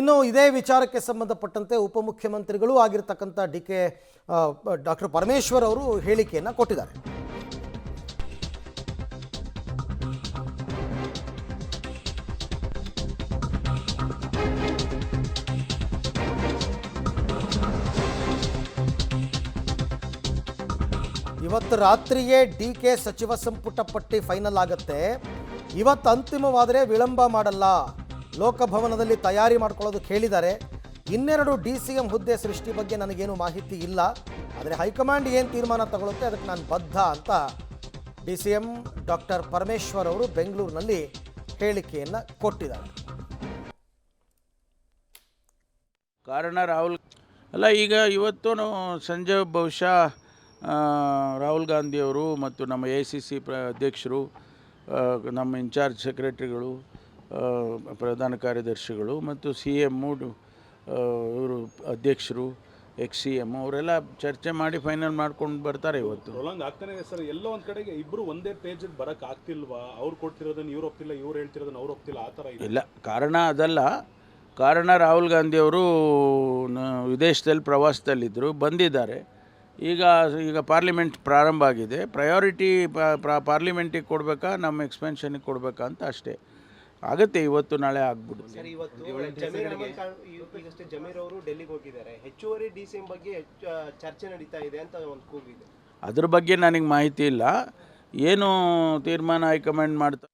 ಇನ್ನು ಇದೇ ವಿಚಾರಕ್ಕೆ ಸಂಬಂಧಪಟ್ಟಂತೆ ಉಪಮುಖ್ಯಮಂತ್ರಿಗಳೂ ಆಗಿರತಕ್ಕಂಥ ಡಾಕ್ಟರ್ ಪರಮೇಶ್ವರ್ ಅವರು ಹೇಳಿಕೆಯನ್ನು ಕೊಟ್ಟಿದ್ದಾರೆ. ಇವತ್ತು ರಾತ್ರಿಯೇ ಡಿಕೆ ಸಚಿವ ಸಂಪುಟ ಪಟ್ಟಿ ಫೈನಲ್ ಆಗುತ್ತೆ. ಇವತ್ತು ಅಂತಿಮವಾದರೆ ವಿಳಂಬ ಮಾಡಲ್ಲ. ಲೋಕಭವನದಲ್ಲಿ ತಯಾರಿ ಮಾಡ್ಕೊಳ್ಳೋದಕ್ಕೆ ಹೇಳಿದ್ದಾರೆ. ಇನ್ನೆರಡು DCM ಹುದ್ದೆ ಸೃಷ್ಟಿ ಬಗ್ಗೆ ನನಗೇನು ಮಾಹಿತಿ ಇಲ್ಲ, ಆದರೆ ಹೈಕಮಾಂಡ್ ಏನು ತೀರ್ಮಾನ ತಗೊಳುತ್ತೆ ಅದಕ್ಕೆ ನಾನು ಬದ್ಧ ಅಂತ DCM ಡಾಕ್ಟರ್ ಪರಮೇಶ್ವರ್ ಅವರು ಬೆಂಗಳೂರಿನಲ್ಲಿ ಹೇಳಿಕೆಯನ್ನು ಕೊಟ್ಟಿದ್ದಾರೆ. ಕಾರಣ ರಾಹುಲ್ ಅಲ್ಲ, ಈಗ ಇವತ್ತು ಸಂಜೆ ಬಹುಶಃ ರಾಹುಲ್ ಗಾಂಧಿಯವರು ಮತ್ತು ನಮ್ಮ AICC ಅಧ್ಯಕ್ಷರು, ನಮ್ಮ ಇನ್ಚಾರ್ಜ್ ಸೆಕ್ರೆಟರಿಗಳು, ಪ್ರಧಾನ ಕಾರ್ಯದರ್ಶಿಗಳು ಮತ್ತು CM ಇವರು ಅಧ್ಯಕ್ಷರು, ex-CM ಅವರೆಲ್ಲ ಚರ್ಚೆ ಮಾಡಿ ಫೈನಲ್ ಮಾಡ್ಕೊಂಡು ಬರ್ತಾರೆ. ಇವತ್ತು ಪ್ರೊಲಾಂಗ್ ಆಗ್ತಾನೆ ಇದೆ ಸರ್. ಎಲ್ಲೋ ಒಂದು ಕಡೆಗೆ ಇಬ್ಬರು ಒಂದೇ ಪೇಜ್ ಬರೋಕ್ಕೆ ಆಗ್ತಿಲ್ವಾ? ಅವ್ರು ಕೊಡ್ತಿರೋದನ್ನು ಇವ್ರು ಒಪ್ತಿಲ್ಲ, ಇವ್ರು ಹೇಳ್ತಿರೋದನ್ನು ಅವ್ರು ಒಪ್ತಿಲ್ಲ, ಆ ಥರ ಇಲ್ಲ. ಕಾರಣ ಅದಲ್ಲ. ಕಾರಣ ರಾಹುಲ್ ಗಾಂಧಿಯವರು ವಿದೇಶದಲ್ಲಿ ಪ್ರವಾಸದಲ್ಲಿದ್ದರು, ಬಂದಿದ್ದಾರೆ. ಈಗ ಪಾರ್ಲಿಮೆಂಟ್ ಪ್ರಾರಂಭ ಆಗಿದೆ. ಪ್ರಯಾರಿಟಿ ಪಾರ್ಲಿಮೆಂಟಿಗೆ ಕೊಡಬೇಕಾ, ನಮ್ಮ ಎಕ್ಸ್ಪೆನ್ಷನಿಗೆ ಕೊಡಬೇಕಾ ಅಂತ ಅಷ್ಟೇ. ಆಗುತ್ತೆ, ಇವತ್ತು ನಾಳೆ ಆಗ್ಬಿಡುತ್ತೆ. ಜಮೀರ್ ಅವರು ಡೆಲ್ಲಿಗೆ ಹೋಗಿದ್ದಾರೆ. ಹೆಚ್ಚುವರಿ DCM ಬಗ್ಗೆ ಚರ್ಚೆ ನಡೀತಾ ಇದೆ ಅಂತ ಒಂದು ಕೂಗಿದೆ. ಅದ್ರ ಬಗ್ಗೆ ನನಗೆ ಮಾಹಿತಿ ಇಲ್ಲ. ಏನು ತೀರ್ಮಾನ ಹೈಕಮಾಂಡ್ ಮಾಡ್ತಾರೆ